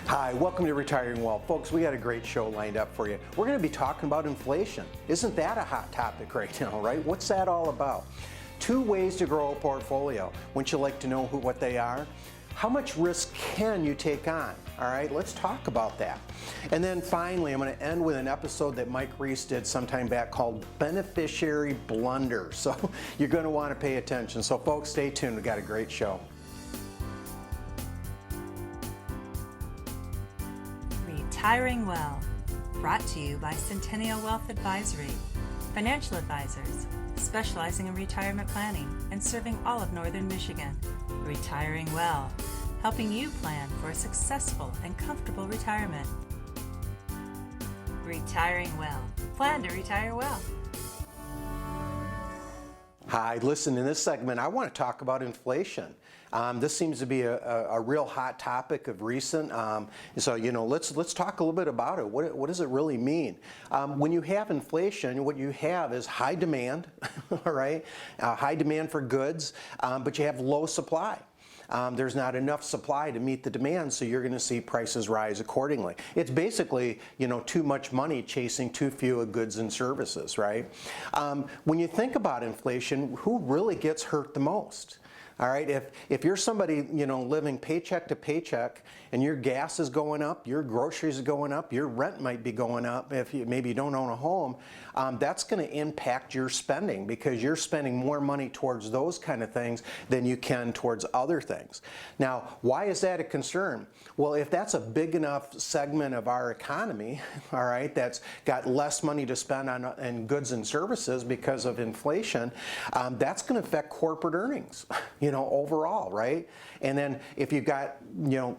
Hi, welcome to Retiring Well. Folks, we got a great show lined up for you. We're going to be talking about inflation. Isn't that a hot topic right now, right? What's that all about? 2 ways to grow a portfolio. Wouldn't you like to know what they are? How much risk can you take on? All right, let's talk about that. And then finally, I'm going to end with an episode that Mike Reese did sometime back called Beneficiary Blunder. So you're going to want to pay attention. So folks, stay tuned. We've got a great show. Retiring Well, brought to you by Centennial Wealth Advisory, financial advisors specializing in retirement planning and serving all of Northern Michigan. Retiring Well, helping you plan for a successful and comfortable retirement. Retiring Well, plan to retire well. Hi, listen, in this segment, I want to talk about inflation. This seems to be a real hot topic of recent. So, let's talk a little bit about it. What does it really mean? When you have inflation, what you have is high demand, all right? High demand for goods, but you have low supply. There's not enough supply to meet the demand, so you're going to see prices rise accordingly. It's basically, too much money chasing too few of goods and services, right? When you think about inflation, who really gets hurt the most? All right, if you're somebody, living paycheck to paycheck and your gas is going up, your groceries are going up, your rent might be going up if maybe you don't own a home, that's going to impact your spending because you're spending more money towards those kind of things than you can towards other things. Now, why is that a concern? Well, if that's a big enough segment of our economy, all right, that's got less money to spend on goods and services because of inflation, that's going to affect corporate earnings. Overall, right? And then if you've got,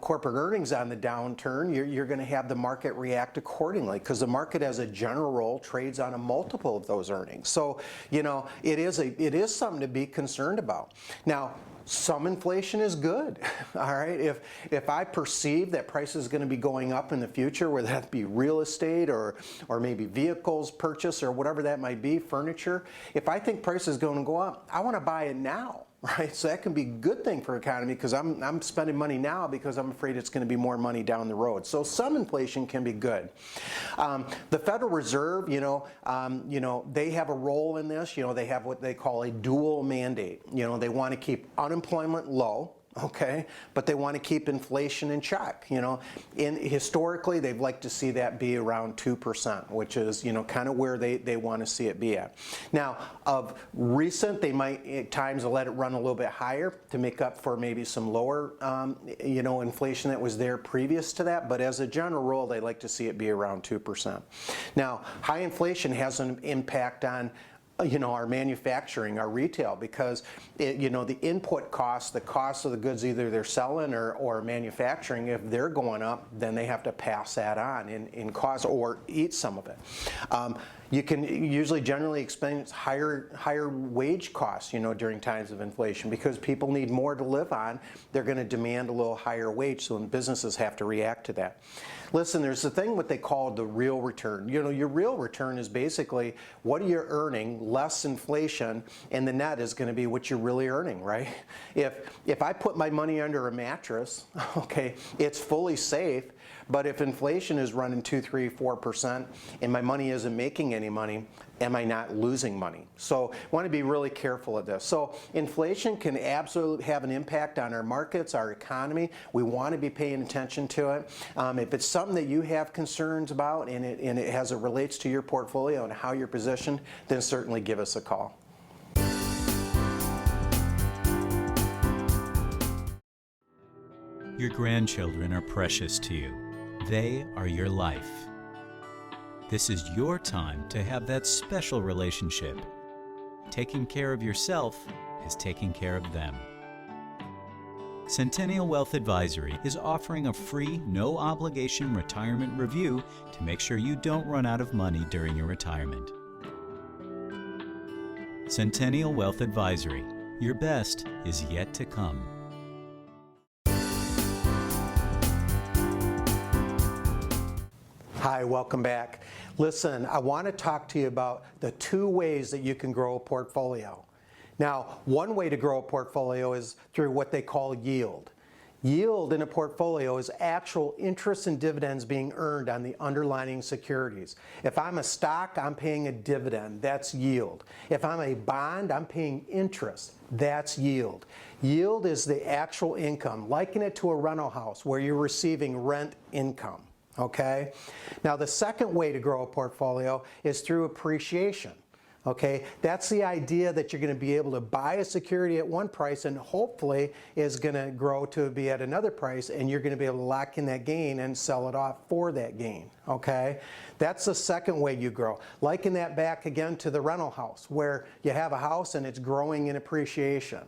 corporate earnings on the downturn, you're going to have the market react accordingly because the market as a general rule trades on a multiple of those earnings. So, it is something to be concerned about. Now, some inflation is good, all right? If I perceive that prices are going to be going up in the future, whether that be real estate or maybe vehicles purchase or whatever that might be, furniture, if I think prices are going to go up, I want to buy it now. Right, so that can be a good thing for economy because I'm spending money now because I'm afraid it's going to be more money down the road. So some inflation can be good. The Federal Reserve, they have a role in this. They have what they call a dual mandate. They want to keep unemployment low. Okay, but they want to keep inflation in check. Historically, they'd like to see that be around 2%, which is, kind of where they want to see it be at. Now, of recent, they might at times let it run a little bit higher to make up for maybe some lower, inflation that was there previous to that. But as a general rule, they like to see it be around 2%. Now, high inflation has an impact on our manufacturing, our retail, because the input costs, the cost of the goods either they're selling or manufacturing, if they're going up, then they have to pass that on in cost or eat some of it. You can usually generally experience higher wage costs, during times of inflation because people need more to live on. They're going to demand a little higher wage, so businesses have to react to that. Listen, there's a thing what they call the real return. Your real return is basically what are you earning less inflation, and the net is going to be what you're really earning, right? If I put my money under a mattress, okay, it's fully safe. But if inflation is running 2, 3, 4% and my money isn't making any money, am I not losing money? So I want to be really careful of this. So inflation can absolutely have an impact on our markets, our economy. We want to be paying attention to it. If it's something that you have concerns about and it as it relates to your portfolio and how you're positioned, then certainly give us a call. Your grandchildren are precious to you. They are your life. This is your time to have that special relationship. Taking care of yourself is taking care of them. Centennial Wealth Advisory is offering a free, no-obligation retirement review to make sure you don't run out of money during your retirement. Centennial Wealth Advisory. Your best is yet to come. Hi, welcome back. Listen, I want to talk to you about the 2 ways that you can grow a portfolio. Now, one way to grow a portfolio is through what they call yield. Yield in a portfolio is actual interest and dividends being earned on the underlying securities. If I'm a stock, I'm paying a dividend. That's yield. If I'm a bond, I'm paying interest. That's yield. Yield is the actual income. Liken it to a rental house where you're receiving rent income. Okay? Now, the second way to grow a portfolio is through appreciation. Okay, that's the idea that you're going to be able to buy a security at one price and hopefully is going to grow to be at another price, and you're going to be able to lock in that gain and sell it off for that gain. Okay, that's the second way you grow. Liken that back again to the rental house where you have a house and it's growing in appreciation.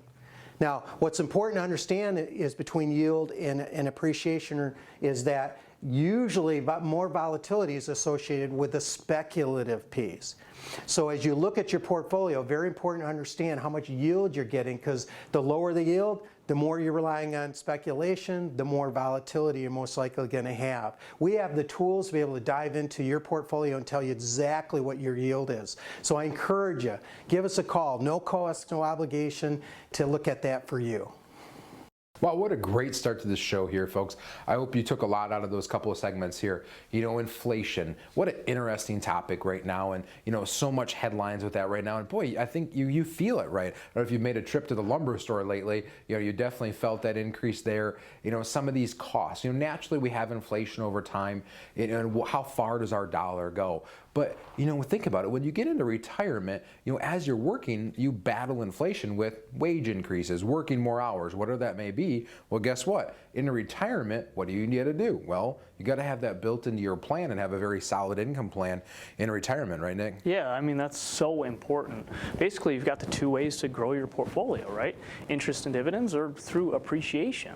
Now, what's important to understand is between yield and appreciation is that usually more volatility is associated with the speculative piece. So as you look at your portfolio, very important to understand how much yield you're getting, because the lower the yield, the more you're relying on speculation, the more volatility you're most likely going to have. We have the tools to be able to dive into your portfolio and tell you exactly what your yield is. So I encourage you, give us a call. No cost, no obligation to look at that for you. Wow, what a great start to this show here, folks. I hope you took a lot out of those couple of segments here. You know, inflation, what an interesting topic right now, and you know, so much headlines with that right now. And boy, I think you feel it, right? I don't know if you've made a trip to the lumber store lately, you know, you definitely felt that increase there. You know, some of these costs, you know, naturally we have inflation over time, and how far does our dollar go? But, you know, think about it. When you get into retirement, you know, as you're working, you battle inflation with wage increases, working more hours, whatever that may be. Well, guess what? In retirement, what do you need to do? Well, you got to have that built into your plan and have a very solid income plan in retirement, right, Nick? Yeah, I mean, that's so important. Basically, you've got the two ways to grow your portfolio, right? Interest and dividends or through appreciation.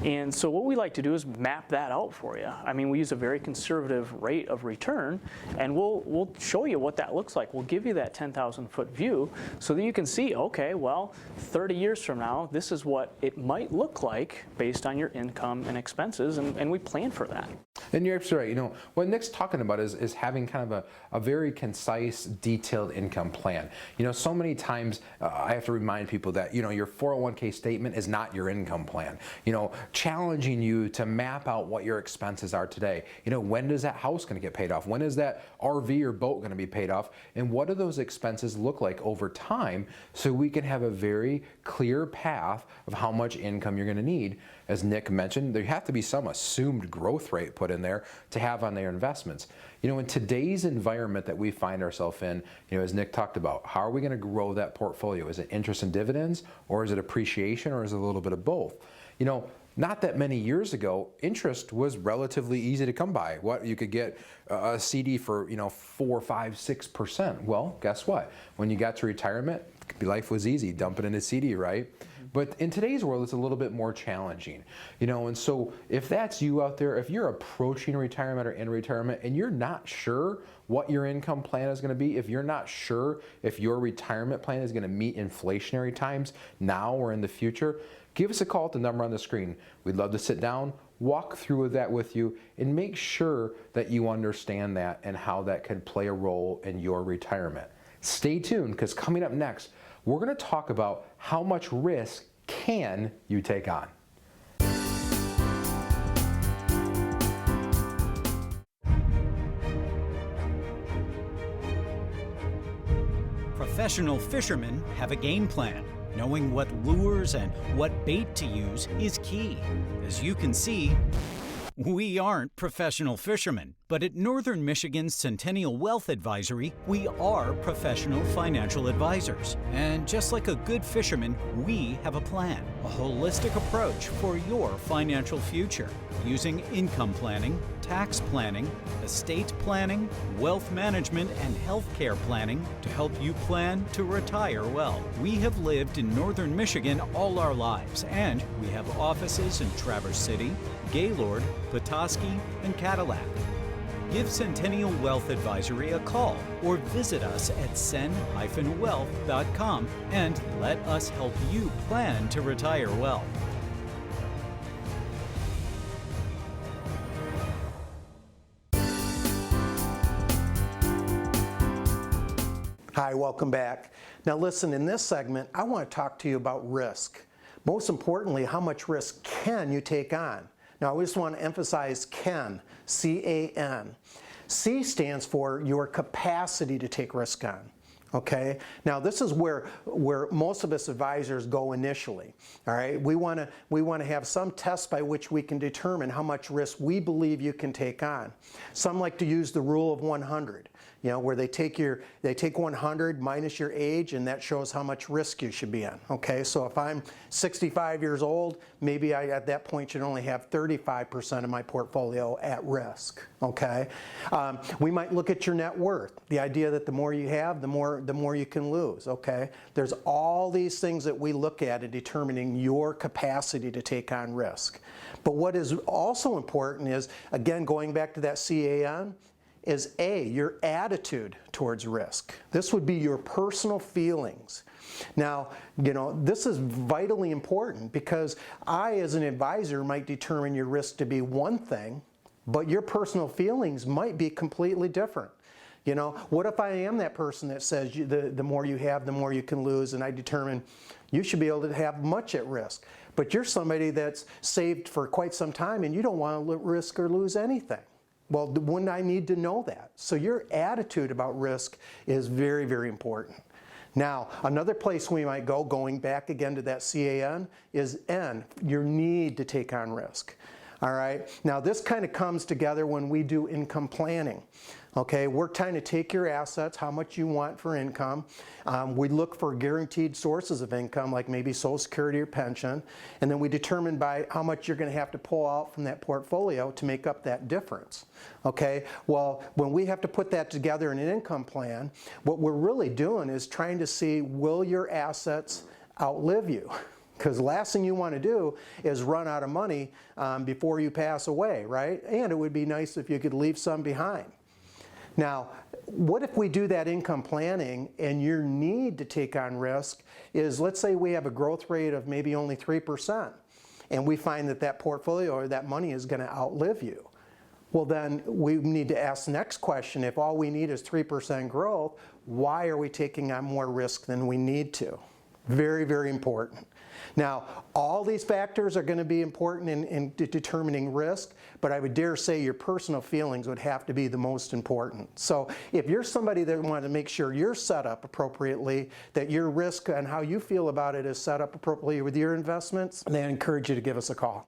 And so what we like to do is map that out for you. I mean, we use a very conservative rate of return, and we'll show you what that looks like. We'll give you that 10,000-foot view so that you can see, okay, well, 30 years from now, this is what it might look like based on your income and expenses, and we plan for that. And you're absolutely right. You know, what Nick's talking about is having kind of a very concise, detailed income plan. You know, so many times I have to remind people that, you know, your 401k statement is not your income plan. You know, challenging you to map out what your expenses are today. You know, when does that house going to get paid off? When is that RV or boat going to be paid off? And what do those expenses look like over time so we can have a very clear path of how much income you're going to need. As Nick mentioned, there have to be some assumed growth rate put in there to have on their investments. You know, in today's environment that we find ourselves in, you know, as Nick talked about, how are we going to grow that portfolio? Is it interest and dividends, or is it appreciation, or is it a little bit of both? You know, not that many years ago, interest was relatively easy to come by. What, you could get a CD for, you know, 4, 5, 6%. Well, guess what? When you got to retirement, life was easy. Dump it in a CD, right? But in today's world, it's a little bit more challenging, you know, and so if that's you out there, if you're approaching retirement or in retirement and you're not sure what your income plan is going to be, if you're not sure if your retirement plan is going to meet inflationary times now or in the future, give us a call at the number on the screen. We'd love to sit down, walk through that with you, and make sure that you understand that and how that could play a role in your retirement. Stay tuned, because coming up next, we're going to talk about how much risk can you take on. Professional fishermen have a game plan. Knowing what lures and what bait to use is key. As you can see, we aren't professional fishermen, but at Northern Michigan's Centennial Wealth Advisory, we are professional financial advisors. And just like a good fisherman, we have a plan, a holistic approach for your financial future, using income planning, tax planning, estate planning, wealth management, and healthcare planning to help you plan to retire well. We have lived in Northern Michigan all our lives, and we have offices in Traverse City, Gaylord, Petoskey, and Cadillac. Give Centennial Wealth Advisory a call or visit us at cen-wealth.com and let us help you plan to retire well. Hi, welcome back. Now listen, in this segment, I want to talk to you about risk. most importantly, how much risk can you take on? Now, I just want to emphasize can, C-A-N. C stands for your capacity to take risk on. Okay. Now this is where most of us advisors go initially. All right. We want to have some test by which we can determine how much risk we believe you can take on. Some like to use the rule of 100. You know, where they take 100 minus your age, and that shows how much risk you should be in. Okay, so if I'm 65 years old, maybe I at that point should only have 35% of my portfolio at risk. Okay, we might look at your net worth. The idea that the more you have, the more you can lose. Okay, there's all these things that we look at in determining your capacity to take on risk. But what is also important is, again, going back to that CAN, is A, your attitude towards risk. This would be your personal feelings. Now, you know, this is vitally important because I, as an advisor, might determine your risk to be one thing, but your personal feelings might be completely different. You know, what if I am that person that says the more you have, the more you can lose, and I determine you should be able to have much at risk. But you're somebody that's saved for quite some time and you don't want to risk or lose anything. Well, wouldn't I need to know that? So your attitude about risk is very, very important. Now, another place we might go, going back again to that CAN, is N, your need to take on risk. All right, now this kind of comes together when we do income planning. Okay, we're trying to take your assets, how much you want for income. We look for guaranteed sources of income, like maybe Social Security or pension, and then we determine by how much you're going to have to pull out from that portfolio to make up that difference. Okay, well, when we have to put that together in an income plan, what we're really doing is trying to see, will your assets outlive you? Because the last thing you want to do is run out of money before you pass away, right? And it would be nice if you could leave some behind. Now, what if we do that income planning and your need to take on risk is, let's say we have a growth rate of maybe only 3%, and we find that that portfolio or that money is going to outlive you. Well, then we need to ask the next question. If all we need is 3% growth, why are we taking on more risk than we need to? Very, very important. Now, all these factors are going to be important in determining risk, but I would dare say your personal feelings would have to be the most important. So if you're somebody that wants to make sure you're set up appropriately, that your risk and how you feel about it is set up appropriately with your investments, then I encourage you to give us a call.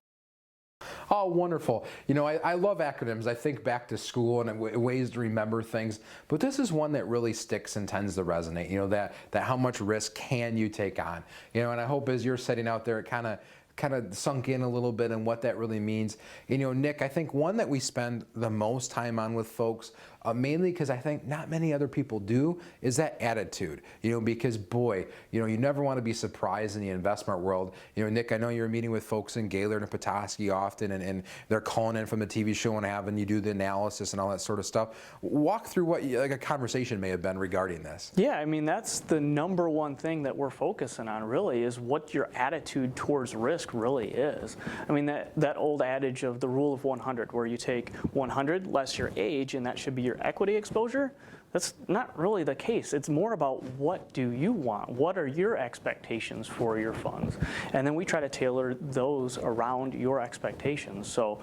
Oh, wonderful. You know, I love acronyms. I think back to school and ways to remember things, but this is one that really sticks and tends to resonate, you know, that how much risk can you take on? You know, and I hope as you're sitting out there, it kind of sunk in a little bit and what that really means. You know, Nick, I think one that we spend the most time on with folks, mainly because I think not many other people do, is that attitude. You know, because boy, you know, you never want to be surprised in the investment world. You know, Nick, I know you're meeting with folks in Gaylord and Petoskey often, and they're calling in from the TV show and having you do the analysis and all that sort of stuff. Walk through what like a conversation may have been regarding this. Yeah, I mean, that's the number one thing that we're focusing on really, is what your attitude towards risk really is. I mean, that old adage of the rule of 100, where you take 100 less your age, and that should be your equity exposure. That's not really the case. It's more about, what do you want? What are your expectations for your funds? And then we try to tailor those around your expectations. So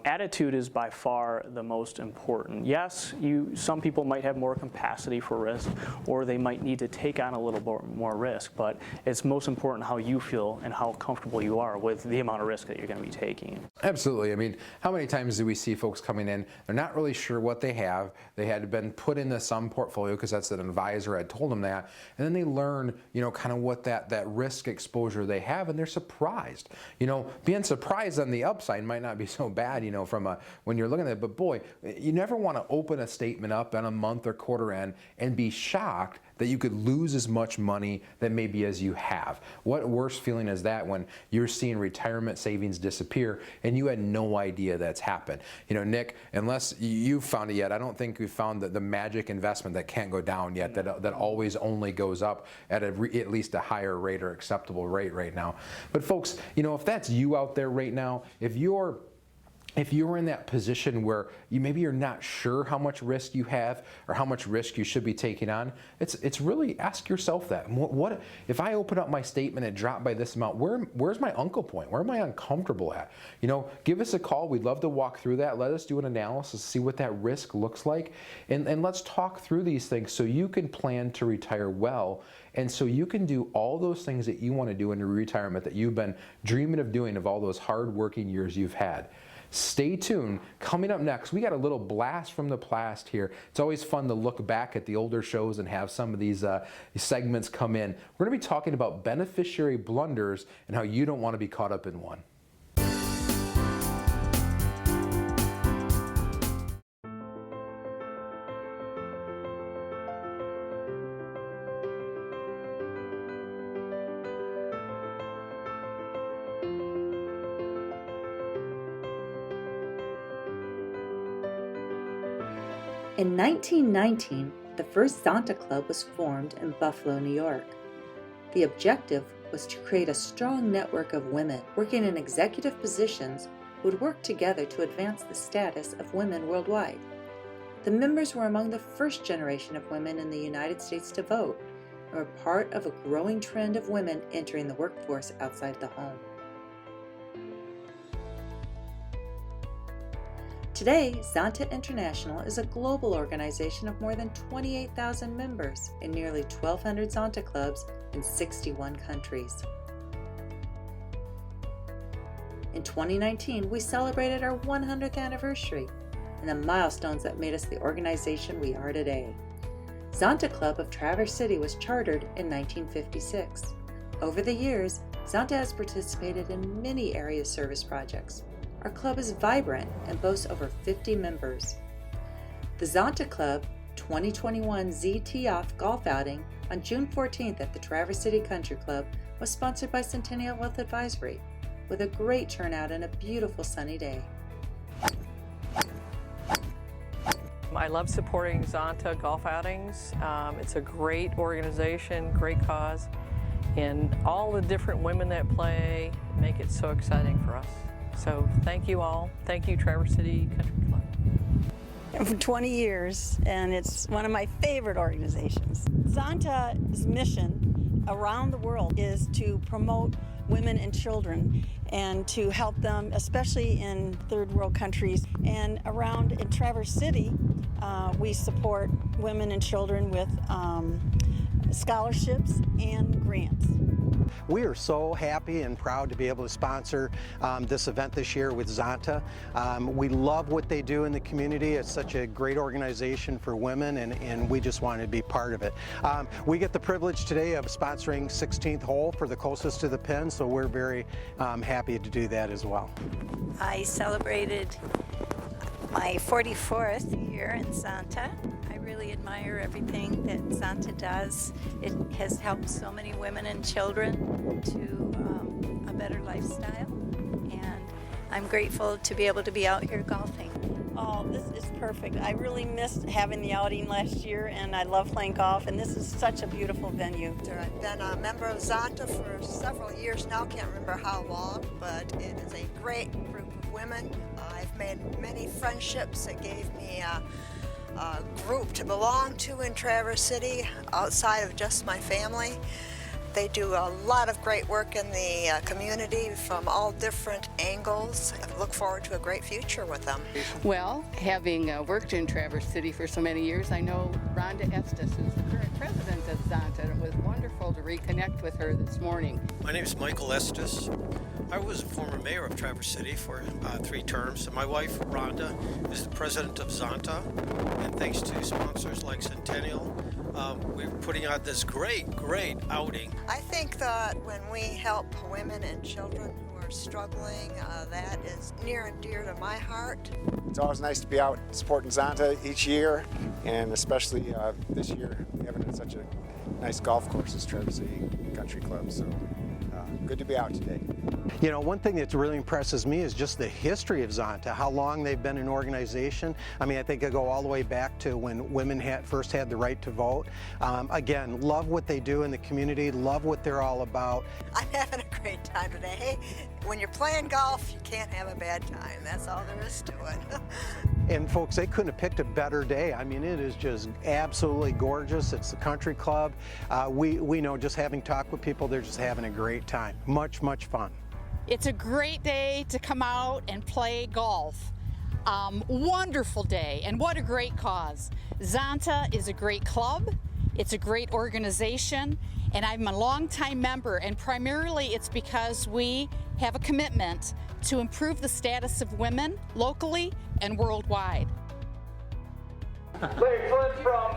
attitude is by far the most important. Yes, some people might have more capacity for risk, or they might need to take on a little more risk, but it's most important how you feel and how comfortable you are with the amount of risk that you're going to be taking. Absolutely. I mean, how many times do we see folks coming in, they're not really sure what they have, they had been put into some portfolio because that's an advisor had told them that, and then they learn, you know, kind of what that risk exposure they have, and they're surprised. You know, being surprised on the upside might not be so bad, you know, from when you're looking at it, but boy, you never want to open a statement up on a month or quarter end and be shocked that you could lose as much money that maybe as you have. What worse feeling is that when you're seeing retirement savings disappear and you had no idea that's happened? You know, Nick, unless you've found it yet, I don't think we've found the magic investment that can't go down yet, that always only goes up at at least a higher rate or acceptable rate right now. But folks, you know, if that's you out there right now, if you're if you're in that position where maybe you're not sure how much risk you have or how much risk you should be taking on, it's really ask yourself that. What if I open up my statement and drop by this amount? Where's my uncle point? Where am I uncomfortable at? Give us a call. We'd love to walk through that. Let us do an analysis, see what that risk looks like, and let's talk through these things so you can plan to retire well, and so you can do all those things that you want to do in your retirement that you've been dreaming of doing of all those hard working years you've had. Stay tuned. Coming up next, we got a little blast from the past here. It's always fun to look back at the older shows and have some of these segments come in. We're going to be talking about beneficiary blunders and how you don't want to be caught up in one. In 1919, the first Zonta Club was formed in Buffalo, New York. The objective was to create a strong network of women working in executive positions who would work together to advance the status of women worldwide. The members were among the first generation of women in the United States to vote and were part of a growing trend of women entering the workforce outside the home. Today, Zonta International is a global organization of more than 28,000 members in nearly 1,200 Zonta clubs in 61 countries. In 2019, we celebrated our 100th anniversary and the milestones that made us the organization we are today. Zonta Club of Traverse City was chartered in 1956. Over the years, Zonta has participated in many area service projects. Our club is vibrant and boasts over 50 members. The Zonta Club 2021 ZT Off Golf Outing on June 14th at the Traverse City Country Club was sponsored by Centennial Wealth Advisory, with a great turnout and a beautiful sunny day. I love supporting Zonta golf outings. It's a great organization, great cause, and all the different women that play make it so exciting for us. So thank you all. Thank you, Traverse City Country Club. For 20 years, and it's one of my favorite organizations. Zonta's mission around the world is to promote women and children and to help them, especially in third world countries. And around in Traverse City, we support women and children with scholarships and grants. We are so happy and proud to be able to sponsor this event this year with Zonta. We love what they do in the community. It's such a great organization for women, and we just wanted to be part of it. We get the privilege today of sponsoring 16th hole for the closest to the pin, so we're very happy to do that as well. I celebrated my 44th year in Zonta. I really admire everything that Zonta does. It has helped so many women and children to a better lifestyle, and I'm grateful to be able to be out here golfing. Oh, this is perfect. I really missed having the outing last year, and I love playing golf, and this is such a beautiful venue. I've been a member of Zonta for several years now, can't remember how long, but it is a great group of women. I've made many friendships that gave me a group to belong to in Traverse City outside of just my family. They do a lot of great work in the community from all different angles. I look forward to a great future with them. Well, having worked in Traverse City for so many years, I know Rhonda Estes is the current president of Zonta, and it was wonderful to reconnect with her this morning. My name is Michael Estes. I was a former mayor of Traverse City for 3 terms, and my wife, Rhonda, is the president of Zonta, and thanks to sponsors like Centennial, we're putting out this great outing. I think that when we help women and children who are struggling, that is near and dear to my heart. It's always nice to be out supporting Zonta each year, and especially this year, we have it at such a nice golf course as Traverse City Country Club. So good to be out today. You know, one thing that really impresses me is just the history of Zonta, how long they've been an organization. I mean, I think I go all the way back to when women first had the right to vote. Again, love what they do in the community, love what they're all about. I'm having a great time today. When you're playing golf, you can't have a bad time. That's all there is to it. And folks, they couldn't have picked a better day. I mean, it is just absolutely gorgeous. It's the country club. We know, just having talked with people, they're just having a great time. Much, much fun. It's a great day to come out and play golf. Wonderful day, and what a great cause. Zonta is a great club, it's a great organization, and I'm a longtime member, and primarily it's because we have a commitment to improve the status of women locally and worldwide. Larry Flint from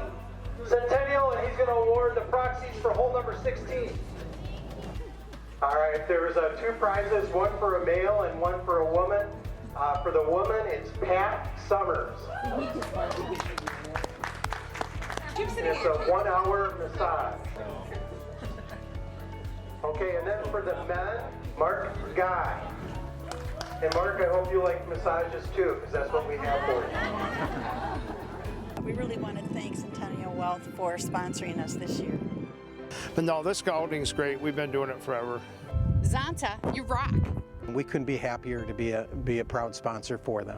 Centennial, and he's going to award the proxies for hole number 16. All right, there's two prizes, one for a male and one for a woman. For the woman, it's Pat Summers. It's a 1 hour massage. Okay, and then for the men, Mark Guy. And Mark, I hope you like massages too, because that's what we have for you. We really want to thank Centennial Wealth for sponsoring us this year. But no, this scouting's great. We've been doing it forever. Zonta, you rock. We couldn't be happier to be a proud sponsor for them.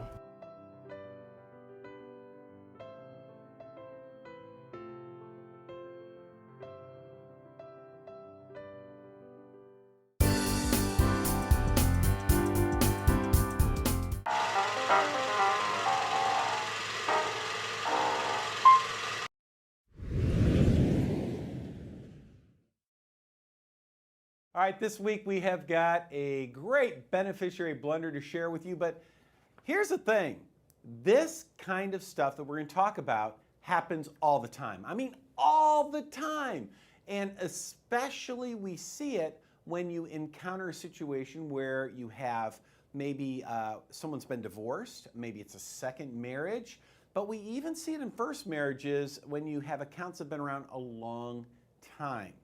All right, this week we have got a great beneficiary blunder to share with you, but here's the thing. This kind of stuff that we're going to talk about happens all the time. I mean, all the time. And especially we see it when you encounter a situation where you have maybe someone's been divorced, maybe it's a second marriage, but we even see it in first marriages when you have accounts that have been around a long time.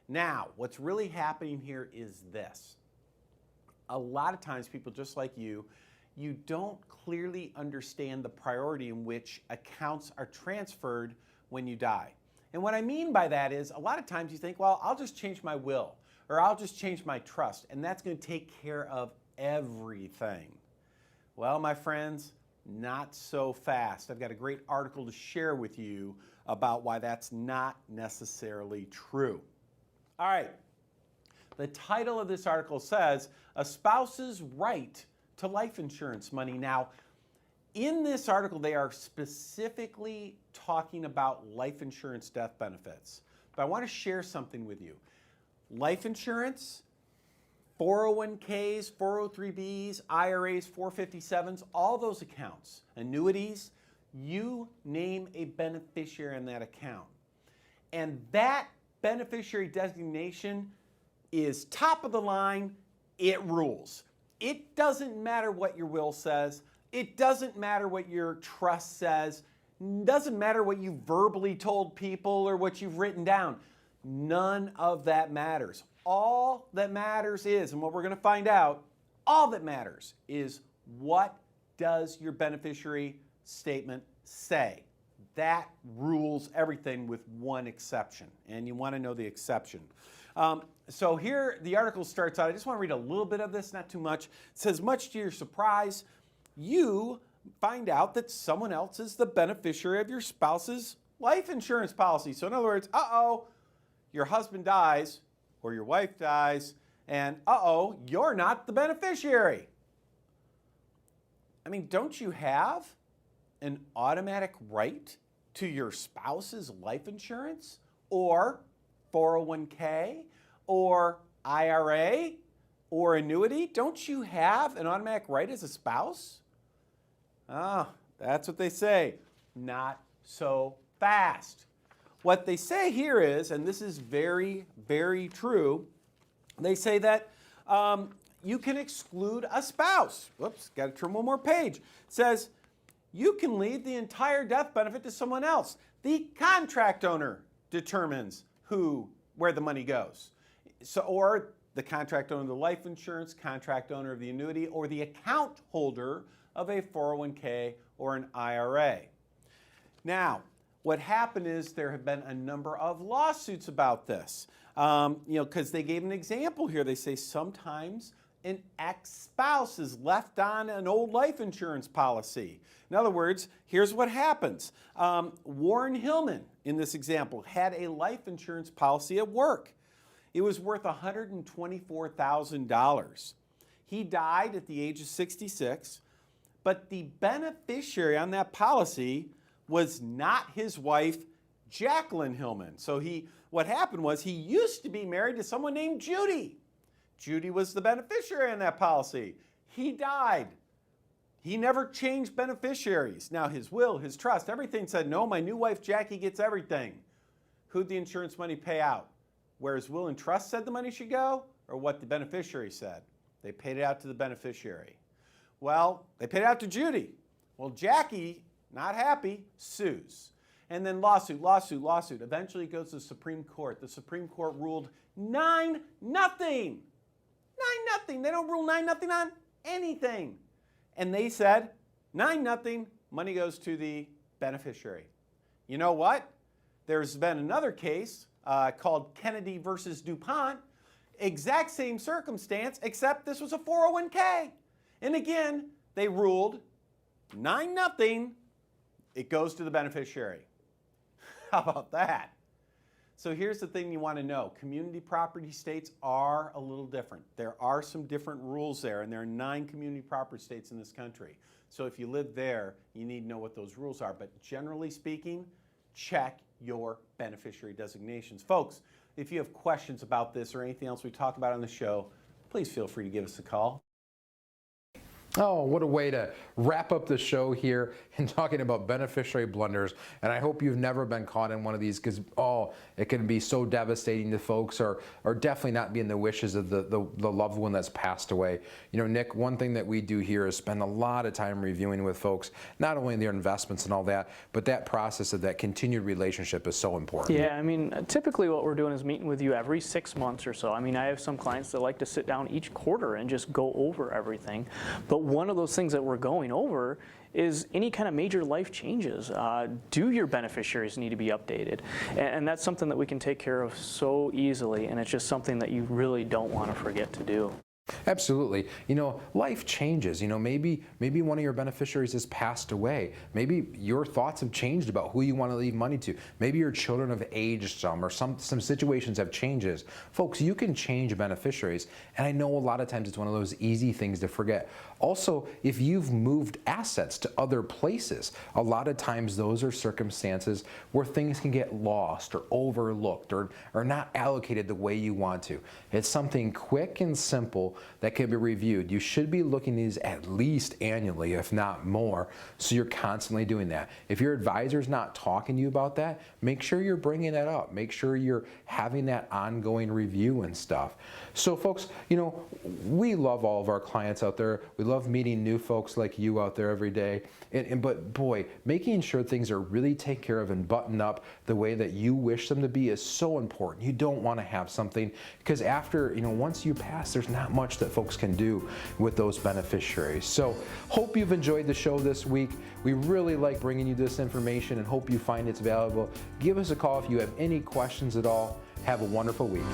Now, what's really happening here is this. A lot of times people just like you don't clearly understand the priority in which accounts are transferred when you die. And what I mean by that is a lot of times you think, well, I'll just change my will or I'll just change my trust and that's going to take care of everything. Well, my friends, not so fast. I've got a great article to share with you about why that's not necessarily true. All right, the title of this article says, A Spouse's Right to Life Insurance Money. Now, in this article, they are specifically talking about life insurance death benefits. But I want to share something with you. Life insurance, 401ks, 403bs, IRAs, 457s, all those accounts, annuities, you name a beneficiary in that account. And that beneficiary designation is top of the line, it rules. It doesn't matter what your will says, it doesn't matter what your trust says, it doesn't matter what you verbally told people or what you've written down. None of that matters. All that matters is, and what we're going to find out, all that matters is what does your beneficiary statement say. That rules everything with one exception, and you want to know the exception. So here the article starts out. I just want to read a little bit of this, not too much. It says, much to your surprise, you find out that someone else is the beneficiary of your spouse's life insurance policy. So in other words, your husband dies or your wife dies, and you're not the beneficiary. I mean, don't you have an automatic right to your spouse's life insurance or 401k or IRA or annuity? Don't you have an automatic right as a spouse? That's what they say. Not so fast. What they say here is, and this is very, very true, they say that you can exclude a spouse. Whoops, got to turn one more page. It says, you can leave the entire death benefit to someone else. The contract owner determines where the money goes. So, or the contract owner of the life insurance, contract owner of the annuity, or the account holder of a 401k or an IRA. Now, what happened is there have been a number of lawsuits about this. Because they gave an example here. They say sometimes an ex-spouse is left on an old life insurance policy. In other words, here's what happens. Warren Hillman, in this example, had a life insurance policy at work. It was worth $124,000. He died at the age of 66, but the beneficiary on that policy was not his wife, Jacqueline Hillman. So what happened was he used to be married to someone named Judy. Judy was the beneficiary on that policy. He died. He never changed beneficiaries. Now his will, his trust, everything said, no, my new wife Jackie gets everything. Who'd the insurance money pay out? Where his will and trust said the money should go, or what the beneficiary said? They paid it out to the beneficiary. Well, they paid it out to Judy. Well, Jackie, not happy, sues. And then lawsuit. Eventually it goes to the Supreme Court. The Supreme Court ruled 9-0. 9-0. They don't rule 9-0 on anything. And they said 9-0, money goes to the beneficiary. You know what? There's been another case called Kennedy versus DuPont. Exact same circumstance, except this was a 401k. And again, they ruled 9-0, it goes to the beneficiary. How about that? So here's the thing you want to know. Community property states are a little different. There are some different rules there, and there are 9 community property states in this country. So if you live there, you need to know what those rules are. But generally speaking, check your beneficiary designations. Folks, if you have questions about this or anything else we talk about on the show, please feel free to give us a call. Oh, what a way to wrap up the show here in talking about beneficiary blunders. And I hope you've never been caught in one of these, because, it can be so devastating to folks, or definitely not be in the wishes of the loved one that's passed away. You know, Nick, one thing that we do here is spend a lot of time reviewing with folks, not only their investments and all that, but that process of that continued relationship is so important. Yeah, I mean, typically what we're doing is meeting with you every 6 months or so. I mean, I have some clients that like to sit down each quarter and just go over everything. But one of those things that we're going over is any kind of major life changes. Do your beneficiaries need to be updated? And that's something that we can take care of so easily, and it's just something that you really don't want to forget to do. Absolutely. You know, life changes. You know, maybe one of your beneficiaries has passed away. Maybe your thoughts have changed about who you want to leave money to. Maybe your children have aged some, or some situations have changes. Folks, you can change beneficiaries, and I know a lot of times it's one of those easy things to forget. Also, if you've moved assets to other places, a lot of times those are circumstances where things can get lost or overlooked or not allocated the way you want to. It's something quick and simple that can be reviewed. You should be looking at these at least annually, if not more, so you're constantly doing that. If your advisor's not talking to you about that, make sure you're bringing that up. Make sure you're having that ongoing review and stuff. So folks, you know, we love all of our clients out there. We love meeting new folks like you out there every day. But boy, making sure things are really taken care of and buttoned up the way that you wish them to be is so important. You don't want to have something, because after, you know, once you pass, there's not much that folks can do with those beneficiaries. So hope you've enjoyed the show this week. We really like bringing you this information and hope you find it's valuable. Give us a call if you have any questions at all. Have a wonderful week.